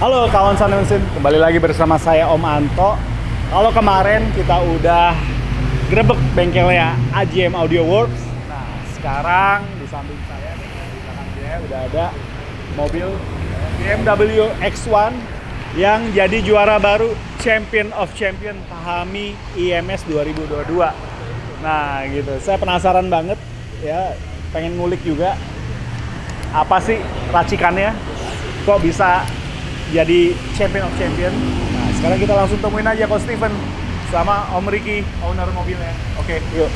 Halo kawan Sunny Mesin, kembali lagi bersama saya Om Anto. Kalau kemarin kita udah grebek bengkelnya AJM Audio Works. Nah sekarang di samping saya nih, di belakang saya udah ada mobil BMW X1 yang jadi juara baru Champion of Champion Pahami IMS 2022. Nah gitu, saya penasaran banget ya, pengen ngulik juga apa sih racikannya, kok bisa jadi Champion of Champion. Nah sekarang kita langsung temuin aja Coach Steven sama Om Ricky, owner mobilnya. Oke, yuk.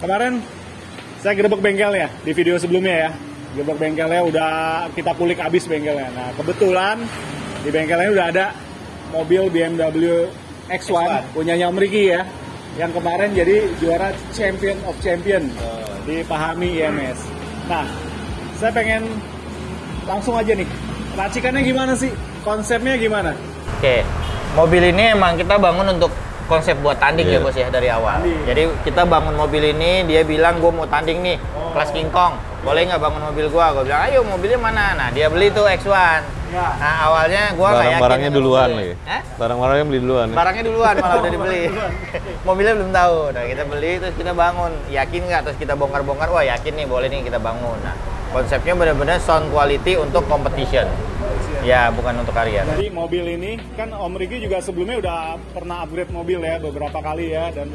Kemarin saya gerebek bengkelnya di video sebelumnya ya. Gerebek bengkelnya udah kita kulik abis bengkelnya. Nah kebetulan di bengkelnya udah ada mobil BMW X1 punyanya Om Ricky ya, yang kemarin jadi juara Champion of Champion di Pahami IMS. Nah saya pengen langsung aja nih, racikannya gimana sih? Konsepnya gimana? Oke, mobil ini emang kita bangun untuk konsep buat tanding ya bos ya dari awal. Jadi kita bangun mobil ini, dia bilang gue mau tanding nih, kelas King Kong. Boleh nggak bangun mobil gue? Gue bilang ayo mobilnya mana? Nah dia beli tuh X1. Ya. Nah awalnya gue nggak yakin. Barangnya duluan lagi. Barang-barangnya beli duluan. Barangnya duluan malah udah dibeli. Mobilnya belum tahu. Nah kita beli terus kita bangun. Yakin nggak? Terus kita bongkar-bongkar. Wah yakin nih boleh nih kita bangun. Nah konsepnya benar-benar sound quality untuk competition. Ya, bukan untuk karya. Jadi mobil ini kan Om Ricky juga sebelumnya udah pernah upgrade mobil ya beberapa kali ya, dan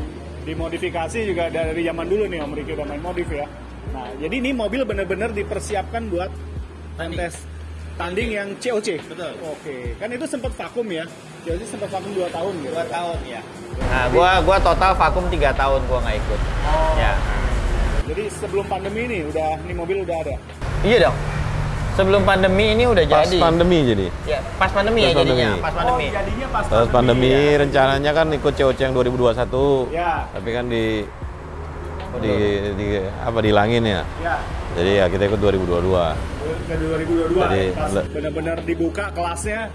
dimodifikasi juga dari zaman dulu nih Om Ricky udah main modif ya. Nah, jadi ini mobil bener-bener dipersiapkan buat kontes tanding yang COC. Betul. Oke, kan itu sempat vakum ya. COC sempat vakum 2 tahun gitu. 2 tahun ya. Nah, gua total vakum 3 tahun gua nggak ikut. Oh. Ya. Jadi sebelum pandemi ini ini mobil udah ada. Iya dong. Sebelum pandemi ini udah pas jadi. Pas pandemi jadi? Ya, pas pandemi ya jadinya. Pas pandemi. Oh, jadinya pas pandemi ya. Rencananya kan ikut COC yang 2021. Ya. Tapi kan dihilangin ya. Ya. Jadi ya kita ikut 2022. Ke 2022. Jadi benar-benar dibuka kelasnya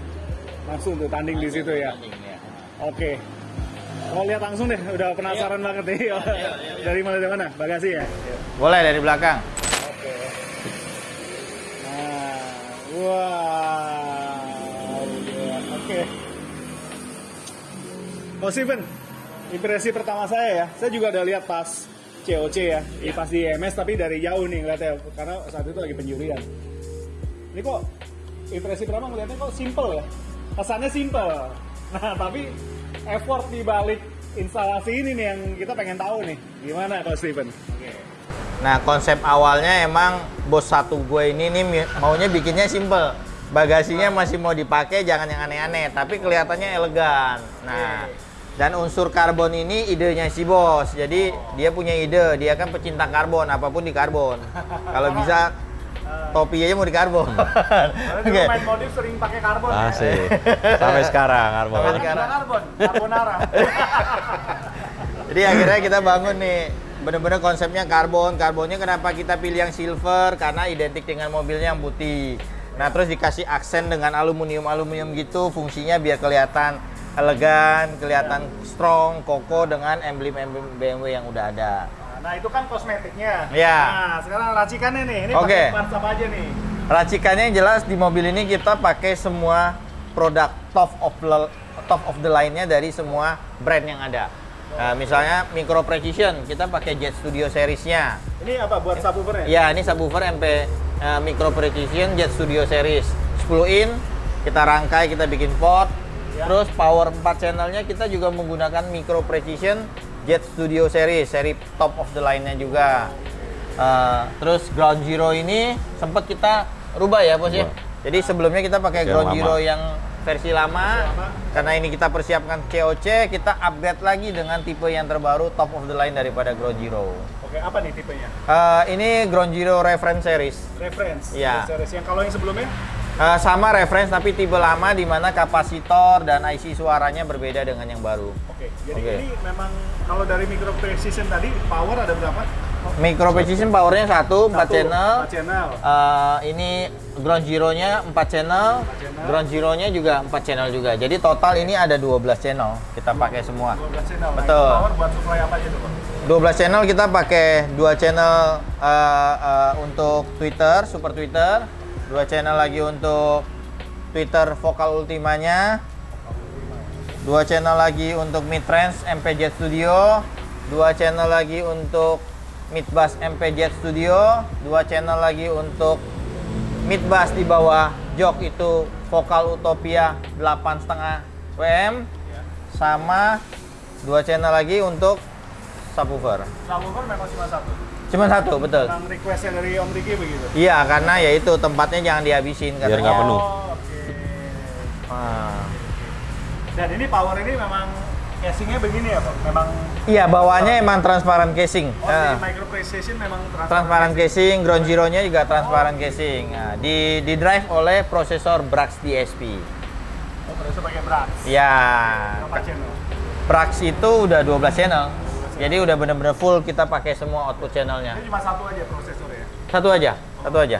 langsung tuh tanding di situ ya. Oke. Mau lihat langsung deh, udah penasaran banget nih. Dari mana? Bagasi ya? Boleh dari belakang. Wow, oke. Oh Steven, impresi pertama saya ya, saya juga udah lihat pas COC ya, pas di IMS tapi dari jauh nih ngeliatnya, karena saat itu lagi penjurian. Ini kok impresi pertama ngeliatnya kok simple ya, kesannya simple. Nah tapi effort di balik instalasi ini nih yang kita pengen tahu nih, gimana Coach Steven? Nah konsep awalnya emang bos satu gue ini nih maunya bikinnya simple, bagasinya masih mau dipakai, jangan yang aneh-aneh, tapi kelihatannya elegan. Nah dan unsur karbon ini idenya si bos, jadi dia punya ide, dia kan pecinta karbon, apapun di karbon. Kalau bisa topi aja mau di karbon. Oke. Main modif sering pakai karbon. Asik. Sampai sekarang karbon. Sampai sekarang karbonara. Jadi akhirnya kita bangun nih. Bener-bener konsepnya karbonnya kenapa kita pilih yang silver, karena identik dengan mobilnya yang putih. Nah terus dikasih aksen dengan aluminium gitu, fungsinya biar kelihatan elegan, kelihatan strong, kokoh dengan emblem BMW yang udah ada. Nah itu kan kosmetiknya. Ya. Nah sekarang racikannya nih, ini pakai parts apa aja nih? Racikannya yang jelas di mobil ini kita pakai semua produk top of the line-nya dari semua brand yang ada. Nah, misalnya Micro Precision, kita pakai Jet Studio series-nya. Ini apa, buat subwoofer ya? Ya, ini subwoofer MP Micro Precision Jet Studio series 10 in, kita rangkai, kita bikin pot. Ya. Terus power 4 channelnya kita juga menggunakan Micro Precision Jet Studio series, seri top of the line-nya juga. Terus Ground Zero ini sempat kita rubah ya bos ya. Jadi sebelumnya kita pakai Ground Zero yang versi lama. Karena ini kita persiapkan COC, kita upgrade lagi dengan tipe yang terbaru, top of the line daripada Ground Zero. Oke, apa nih tipenya? Ini Ground Zero Reference Series. Reference. Iya. Series. Yang kalau yang sebelumnya? Sama reference tapi tipe lama, di mana kapasitor dan IC suaranya berbeda dengan yang baru. Oke, jadi ini memang kalau dari micro precision tadi power ada berapa? Micro precision powernya 1, 4 channel. 4 channel. Ini Ground Zero-nya 4 channel. Ground Zero-nya juga 4 channel juga. Jadi total ini ada 12 channel kita pakai semua. 12 channel. Betul. Nah, power buat supply apa aja tuh, Pak? 12 channel kita pakai 2 channel untuk Twitter, Super Twitter. 2 channel lagi untuk Twitter Vokal Ultimanya. 2 channel lagi untuk mid-range MPZ Studio. 2 channel lagi untuk mid-bass MPZ Studio. 2 channel lagi untuk mid-bass di bawah jok itu Vokal Utopia 8,5 WM. Sama 2 channel lagi untuk subwoofer. Subwoofer memang cuma satu? Cuma satu, betul. Memang requestnya dari Om Riki begitu? Iya, karena ya itu tempatnya jangan dihabisin Biar katanya. nggak penuh. Oke. Ah. Dan ini power ini memang casingnya begini ya, Pak? Memang Iya, bawaannya emang transparan casing. di micro precision memang Transparan casing, Ground Zero-nya juga transparan casing. Nah, di drive oleh prosesor Brax DSP. Oh, terus pakai Brax. Ya, Berapa channel? Brax itu udah 12 channel. Jadi udah bener-bener full kita pakai semua output channelnya. Ini cuma satu aja prosesor ya? Satu aja, satu aja.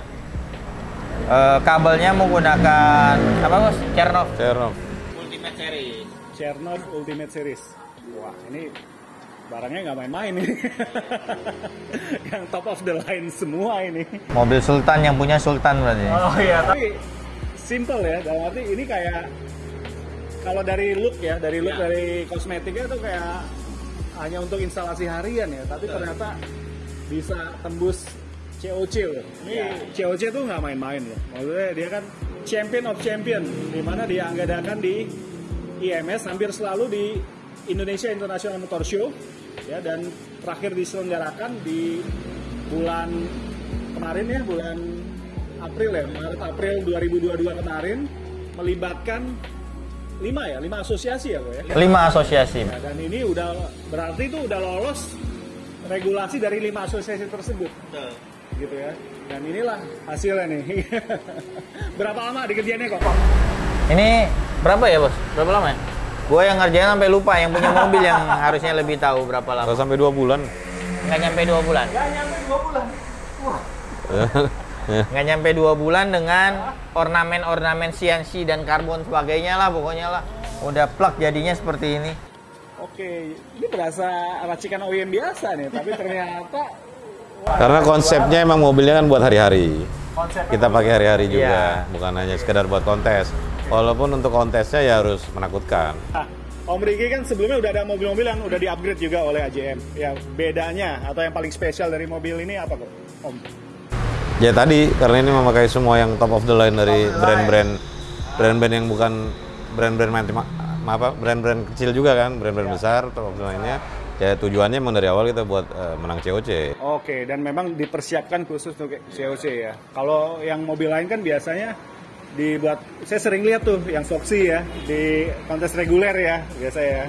Kabelnya menggunakan apa, Bos? Chernoff. Ultimate Series. Chernoff Ultimate Series. Wah, ini barangnya nggak main-main ini. Yang top of the line semua ini. Mobil Sultan yang punya Sultan berarti. Oh iya, tapi simple ya. Dalam arti ini kayak kalau dari look ya, dari kosmetiknya tuh kayak hanya untuk instalasi harian ya, tapi ternyata bisa tembus COC loh. Ini COC tuh nggak main-main loh. Maksudnya dia kan champion of champion, di mana dia anggadan di IMS hampir selalu di Indonesia International Motor Show ya, dan terakhir diselenggarakan di bulan kemarin ya, bulan April ya, Maret April 2022 kemarin, melibatkan 5 asosiasi ya, Ko ya. 5 asosiasi. Ya, dan ini udah berarti itu udah lolos regulasi dari 5 asosiasi tersebut. Betul. Gitu ya. Dan inilah hasilnya nih. Berapa lama dikerjainnya kok? Ini berapa ya, Bos? Berapa lama ya? Gua yang ngerjain sampai lupa, yang punya mobil yang harusnya lebih tahu berapa lama. Kalau sampai 2 bulan. Nggak nyampe 2 bulan. Nggak nyampe 2 bulan. Wah. Nggak nyampe 2 bulan dengan ornamen-ornamen CNC dan karbon sebagainya lah, pokoknya lah. Udah plug jadinya seperti ini. Oke, ini berasa racikan OEM biasa nih, tapi ternyata Karena konsepnya emang mobilnya kan buat hari-hari. konsepnya Kita pakai hari-hari juga, Iya. bukan hanya sekedar buat kontes. Walaupun untuk kontesnya ya harus menakutkan. Nah, Om Riki kan sebelumnya udah ada mobil-mobil yang udah di-upgrade juga oleh AJM. Ya, bedanya atau yang paling spesial dari mobil ini apa kok, Om? Ya tadi, karena ini memakai semua yang top of the line dari brand-brand yang bukan brand-brand kecil juga kan, brand-brand besar top of the line-nya. Ya tujuannya memang dari awal kita buat menang COC. Oke, dan memang dipersiapkan khusus untuk COC ya. Kalau yang mobil lain kan biasanya dibuat, saya sering lihat tuh yang Foxy ya, di kontes reguler ya biasa ya.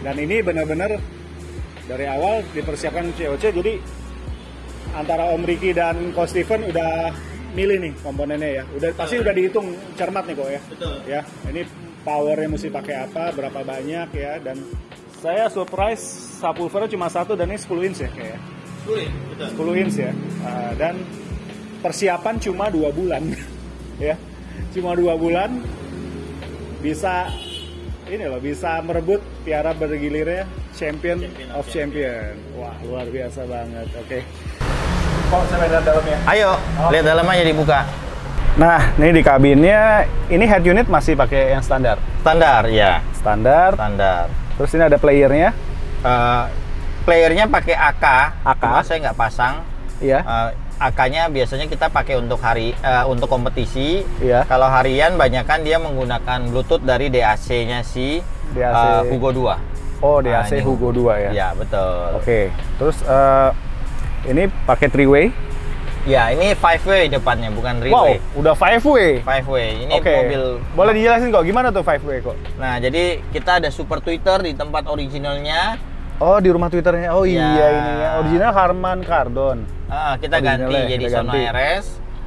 Dan ini benar-benar dari awal dipersiapkan COC, jadi antara Om Riki dan Ko Steven udah milih nih komponennya ya. Pasti udah dihitung cermat nih kok ya. Betul. Ya, ini powernya mesti pakai apa, berapa banyak ya, dan saya surprise subwoofernya cuma satu dan ini 10 inch ya kayaknya. 10 inch ya. Dan persiapan cuma 2 bulan. Ya. Cuma 2 bulan bisa ini loh, bisa merebut piala bergilirnya Champion of Champion. Wah, luar biasa banget. Oke. Kok saya lihat dalamnya? Ayo, lihat dalamnya dibuka. Nah, ini di kabinnya, ini head unit masih pakai yang standar. Standar, ya. Standar. Terus ini ada playernya. Playernya pakai AK. Cuma saya nggak pasang. Iya. AK-nya biasanya kita pakai untuk untuk kompetisi. Iya. Kalau harian banyakan dia menggunakan Bluetooth dari DAC-nya si DAC. Hugo 2. Oh, DAC ini. Hugo 2 ya. Iya, betul. Oke. Terus ini pakai 3-way. Ya, ini 5-way depannya, bukan Wow, 3-way. udah 5-way. 5-way. Ini Oke. mobil. Boleh dijelasin kok gimana tuh 5-way kok? Nah, jadi kita ada Super Twitter di tempat originalnya. Oh, di rumah Twitternya. Oh Ya. iya ini ya. Original Harman Kardon. Kita ganti Originalnya, jadi kita Sono ganti. RS.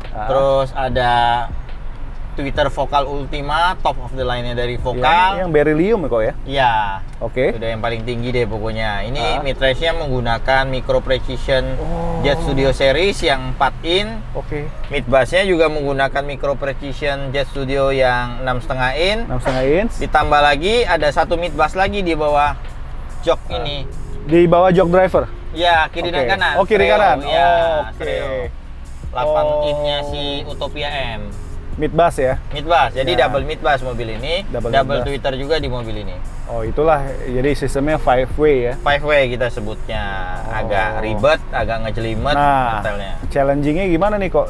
Ah. Terus ada Twitter Vokal Ultima, top of the line-nya dari Vokal. Yang beryllium kok ya? Iya. Oke. Udah yang paling tinggi deh pokoknya. Ini Ah. mid-range-nya menggunakan Micro Precision Oh. Jet Studio Series yang 4 in. Oke. Mid bass-nya juga menggunakan Micro Precision Jet Studio yang 6,5 in. 6,5 inch. Ditambah lagi ada satu mid bass lagi di bawah jok ini. Di bawah jog driver. Ya, kiri dan Oke. kanan. Oh, kiri Stereo, kanan. Ya, Oke. stereo. 8 Oh. in-nya si Utopia M. Mid bass ya. Mid bass. Jadi Ya. double mid bass mobil ini. Double Double, mid bass. Twitter juga di mobil ini. Oh, itulah jadi sistemnya 5-way ya. 5-way kita sebutnya. Agak ribet, agak ngejelimet Nah, detailnya. challengingnya gimana nih kok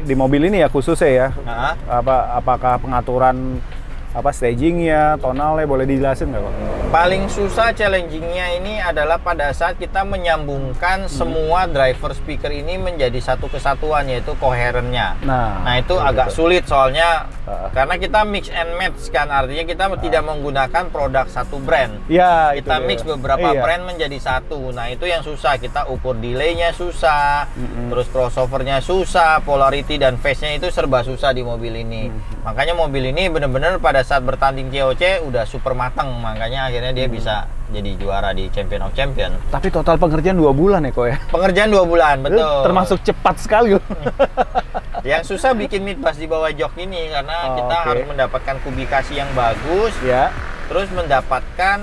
di mobil ini ya khususnya ya? Nah, Apakah pengaturan stagingnya, tonalnya boleh dijelasin nggak kok? paling susah challengingnya ini adalah pada saat kita menyambungkan semua driver speaker ini menjadi satu kesatuan, yaitu koherennya. Nah, Itu betul, agak betul. sulit soalnya Karena karena kita mix and match kan, artinya kita tidak menggunakan produk satu brand. Ya, itu Kita dia. mix beberapa Iya. brand menjadi satu. Nah, itu yang susah. Kita ukur delay-nya susah, terus crossover-nya susah, polarity dan phase-nya itu serba susah di mobil ini. Makanya mobil ini benar-benar pada saat bertanding COC udah super matang, makanya akhirnya dia bisa jadi juara di Champion of Champion. Tapi total pengerjaan 2 bulan ya kok ya? Pengerjaan 2 bulan, Itu betul. termasuk cepat sekali loh. Yang susah bikin mid bass di bawah jok ini karena kita oke. harus mendapatkan kubikasi yang bagus, Ya. terus mendapatkan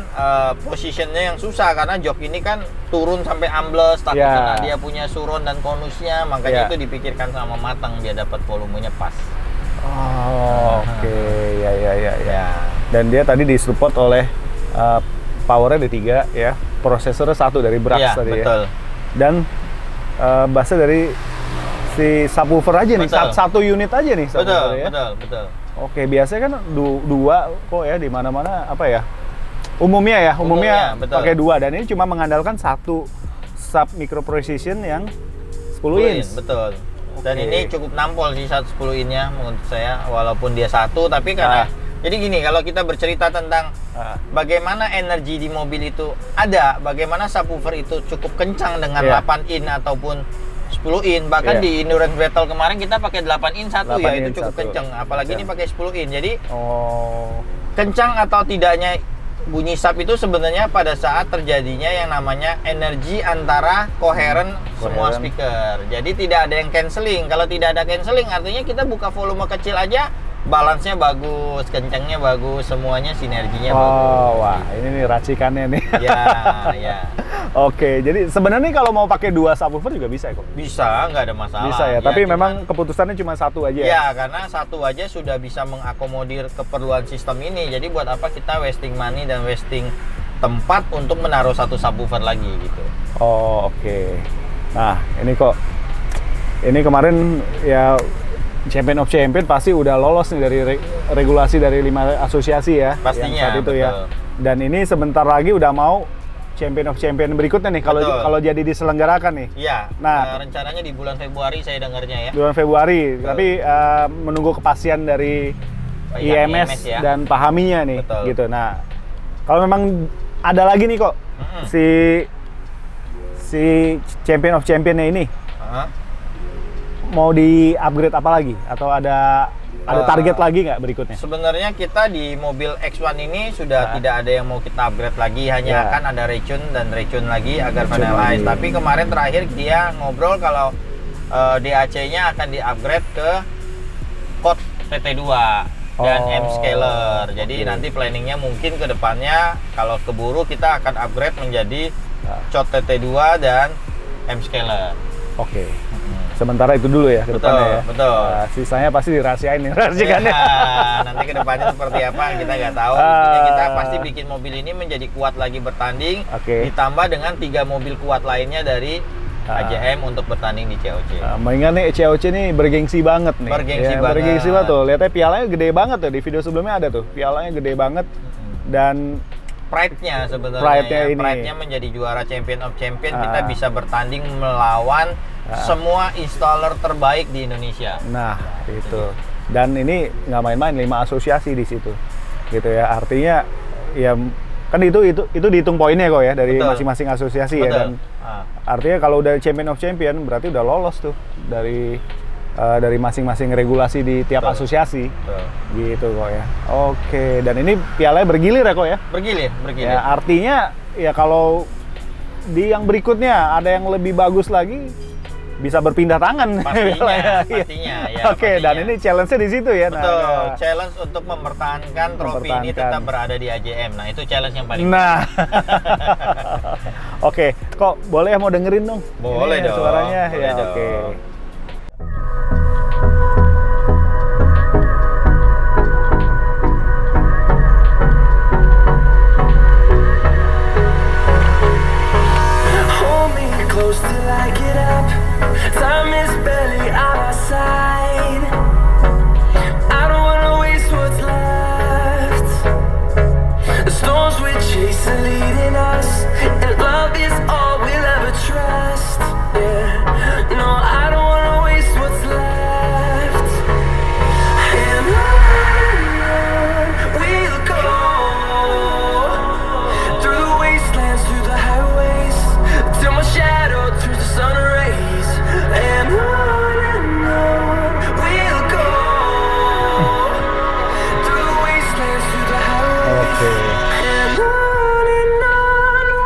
positionnya yang susah karena jok ini kan turun sampai ambles, takut Ya. kena dia punya suron dan konusnya, makanya Ya. itu dipikirkan sama matang dia dapat volumenya pas. Oh, oke. Ya. Ya. Dan dia tadi disupport oleh powernya D3 ya. Prosesornya 1 dari Brax Iya, tadi betul. ya. Dan bassnya dari si subwoofer aja nih. Betul. Satu unit aja nih Betul, subwoofer ya. betul. Oke, biasanya kan dua kok ya di mana-mana apa ya? Umumnya ya, Umumnya, betul. pakai 2 dan ini cuma mengandalkan satu sub micro precision yang 10 inch. Betul. Dan Oke. ini cukup nampol sih 10 in-nya menurut saya, walaupun dia satu tapi karena jadi gini, kalau kita bercerita tentang bagaimana energi di mobil itu ada, bagaimana subwoofer itu cukup kencang dengan Iya. 8 in ataupun 10 in, bahkan Iya. di endurance battle kemarin kita pakai 8 in 1 ya, 8 itu in cukup 1. kencang, apalagi ini pakai 10 in. Jadi Oh. kencang atau tidaknya bunyi sub itu sebenarnya pada saat terjadinya yang namanya energi antara koheren semua Koheren. speaker. Jadi tidak ada yang cancelling. Kalau tidak ada cancelling artinya kita buka volume kecil aja, balance-nya bagus, kencangnya bagus, semuanya sinerginya bagus. Oh, wah, ini nih racikannya nih. Ya. Oke, jadi sebenarnya kalau mau pakai 2 subwoofer juga bisa kok. Bisa, nggak ada masalah. Bisa ya, tapi cuman- memang keputusannya cuma 1 aja. Ya, karena satu aja sudah bisa mengakomodir keperluan sistem ini. Jadi buat apa kita wasting money dan wasting tempat untuk menaruh satu subwoofer lagi gitu. Oh, oke. Nah, ini kok ini kemarin ya Champion of Champion pasti udah lolos nih dari regulasi dari 5 asosiasi ya. Pastinya, yang saat itu ya. betul. Dan ini sebentar lagi udah mau Champion of Champion berikutnya nih kalau Betul. kalau jadi diselenggarakan nih. Iya, Nah, rencananya di bulan Februari saya dengarnya ya. bulan Februari, Betul. tapi menunggu kepastian dari Yang IMS IMS ya. dan pahaminya nih, Betul. gitu. Nah, kalau memang ada lagi nih kok Mm-mm. si Champion of Championnya ini Hah? mau di upgrade apa lagi atau ada target lagi nggak berikutnya? Sebenarnya kita di mobil X1 ini sudah Nah. tidak ada yang mau kita upgrade lagi, hanya Ya. akan ada retune dan retune lagi agar Retune finalize. lagi. Tapi kemarin terakhir dia ngobrol kalau DAC-nya akan di-upgrade ke code TT2 dan Oh, M scaler. Jadi oke. nanti planningnya mungkin ke depannya kalau keburu kita akan upgrade menjadi Nah. code TT2 dan M scaler. Oke. Sementara itu dulu ya ke Betul, depannya ya. betul. Nah, sisanya pasti dirahasiain nih, rahasiakannya. Ya, nanti ke depannya seperti apa kita nggak tahu. Intinya kita pasti bikin mobil ini menjadi kuat lagi bertanding. Oke. Ditambah dengan 3 mobil kuat lainnya dari Ah. AJM untuk bertanding di COC. Mengingat nih COC nih bergengsi banget nih. Bergengsi Ya, banget. Bergengsi banget tuh. Lihatnya pialanya gede banget tuh. Di video sebelumnya ada tuh. Pialanya gede banget. Dan Pride-nya sebenarnya. Pride-nya ya. ini. Pride-nya menjadi juara Champion of Champion, kita Ah. bisa bertanding melawan semua installer terbaik di Indonesia. Nah, itu. Dan ini nggak main-main, 5 asosiasi di situ. Gitu ya. Artinya ya kan itu dihitung poinnya kok ya dari Betul. masing-masing asosiasi ya. Betul. Dan artinya kalau udah Champion of Champion berarti udah lolos tuh dari masing-masing regulasi di tiap Betul. asosiasi. Betul. Gitu kok ya. Oke, dan ini pialanya bergilir ya kok ya? Bergilir. Ya, artinya ya kalau di yang berikutnya ada yang lebih bagus lagi bisa berpindah tangan. Pastinya. Ya, Oke, dan ini challenge-nya di situ ya. Betul, Nah, challenge untuk mempertahankan trofi ini tetap berada di AJM. Nah, itu challenge yang paling nah. Oke, kok boleh mau dengerin dong? Boleh Ini dong. Suaranya Boleh ya, dong. oke. Hold me close till I get up. Time is barely on our side. I don't wanna waste what's left. The storms we chase are leading us, and love is all we'll ever trust. Yeah, no, I don't wanna waste what's left. And on we'll go, through the wastelands, through the highways, till my shadow turns to sun rays. And on we'll go, through the wastelands, through the highways. Oke. And on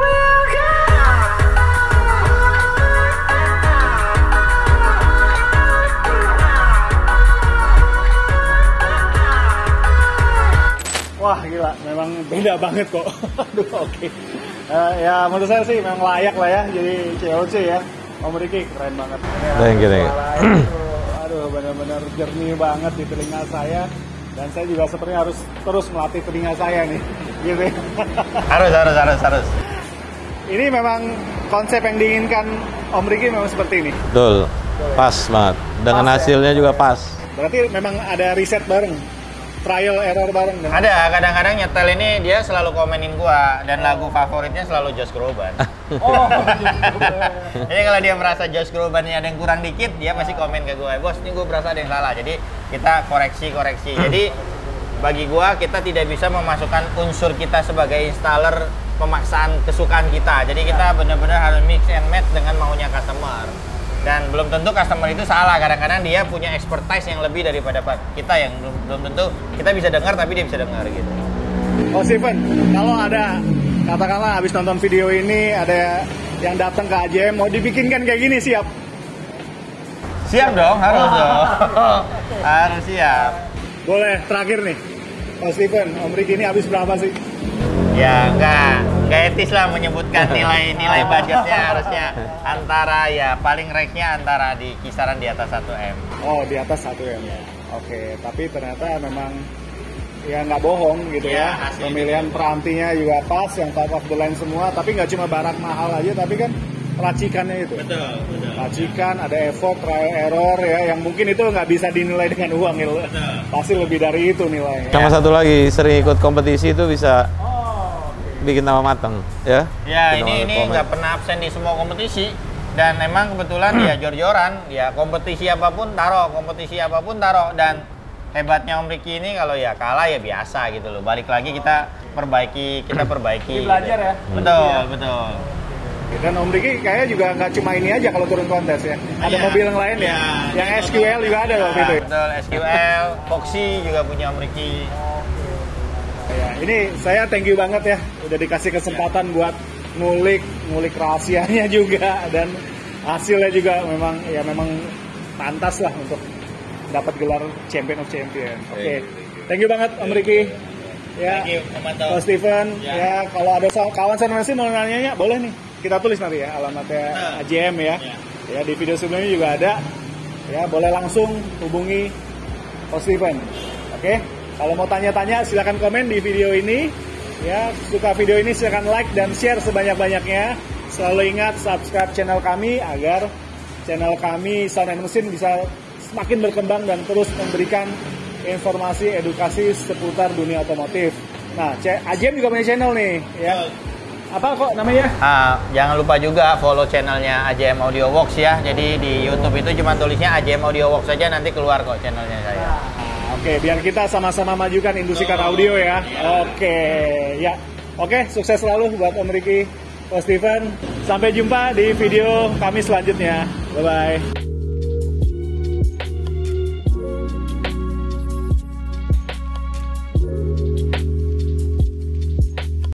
we'll go. Wah gila, memang beda banget kok. Aduh, oke. Ya menurut saya sih memang layak lah ya jadi COC ya. Om Riki keren banget. Ya, Thank you. suaranya itu, aduh benar-benar jernih banget di telinga saya. Dan saya juga sepertinya harus terus melatih telinga saya nih. Gitu ya. harus. Ini memang konsep yang diinginkan Om Riki memang seperti ini. Betul. Pas banget. Dengan Pas, ya? hasilnya juga pas. Berarti memang ada riset bareng, trial error bareng. Kan? Ada, kadang-kadang nyetel ini dia selalu komenin gua dan lagu favoritnya selalu Josh Groban. Oh, Jadi kalau dia merasa Josh Groban-nya ada yang kurang dikit, dia pasti komen ke gua, "Bos, ini gua berasa ada yang salah." Jadi kita koreksi. Jadi bagi gua kita tidak bisa memasukkan unsur kita sebagai installer pemaksaan kesukaan kita. Jadi kita benar-benar harus mix and match dengan maunya customer. Dan belum tentu customer itu salah. Kadang-kadang dia punya expertise yang lebih daripada kita yang belum tentu kita bisa dengar tapi dia bisa dengar gitu. Oh Steven, kalau ada katakanlah habis nonton video ini ada yang datang ke AJM mau dibikinkan kayak gini siap? Siap dong, harus dong. Harus siap. Boleh terakhir nih, Mas Steven, Om Riki ini habis berapa sih? Ya nggak etis lah menyebutkan nilai budgetnya, harusnya antara ya paling ranknya antara di kisaran di atas 1M. Oh di atas 1 ya? Oke, tapi ternyata memang ya nggak bohong gitu Ya, ya. hasilnya Pemilihan perantinya juga pas, yang top of the line semua. Tapi nggak cuma barang mahal aja, tapi kan racikannya itu. Betul. Racikan, ada effort, trial error ya, yang mungkin itu nggak bisa dinilai dengan uang ya. Pasti lebih dari itu nilainya. Sama satu lagi, sering ikut kompetisi itu bisa bikin nama matang, ya. Ya Bikin nama ini komen. nggak pernah absen di semua kompetisi dan memang kebetulan ya jor-joran ya kompetisi apapun taruh dan hebatnya Om Riki ini kalau ya kalah ya biasa gitu loh, balik lagi kita perbaiki Belajar ya. Betul. Dan Om Riki kayaknya juga nggak cuma ini aja kalau turun kontes ya. Ada Iya. mobil yang lain ya. Yang SQL juga ada waktu itu. Ya? Betul, SQL, Foxy juga punya Om Riki. Ya, ini saya thank you banget ya udah dikasih kesempatan buat ngulik rahasianya juga dan hasilnya juga memang pantas lah untuk dapat gelar Champion of Champion. Oke. Thank you banget Om Riki. Ya. Thank you, Om Anto. Pak Steven, Ya. ya kalau ada kawan sih mau nanya boleh nih. Kita tulis nanti ya alamatnya AJM ya. Ya di video sebelumnya juga ada. Ya, boleh langsung hubungi Pak Steven. Oke. Kalau mau tanya-tanya silakan komen di video ini. Ya, suka video ini silakan like dan share sebanyak-banyaknya. Selalu ingat subscribe channel kami agar channel kami Sound and Mesin bisa semakin berkembang dan terus memberikan informasi edukasi seputar dunia otomotif. Nah, AJM juga punya channel nih, ya. Apa kok namanya? Jangan lupa juga follow channelnya AJM Audio Works ya. Jadi di YouTube itu cuma tulisnya AJM Audio Works saja, nanti keluar kok channelnya saya. Oke, biar kita sama-sama majukan industri kar audio ya. Oke, ya. Oke, sukses selalu buat Om Ricky, Pak Steven. Sampai jumpa di video kami selanjutnya. Bye-bye.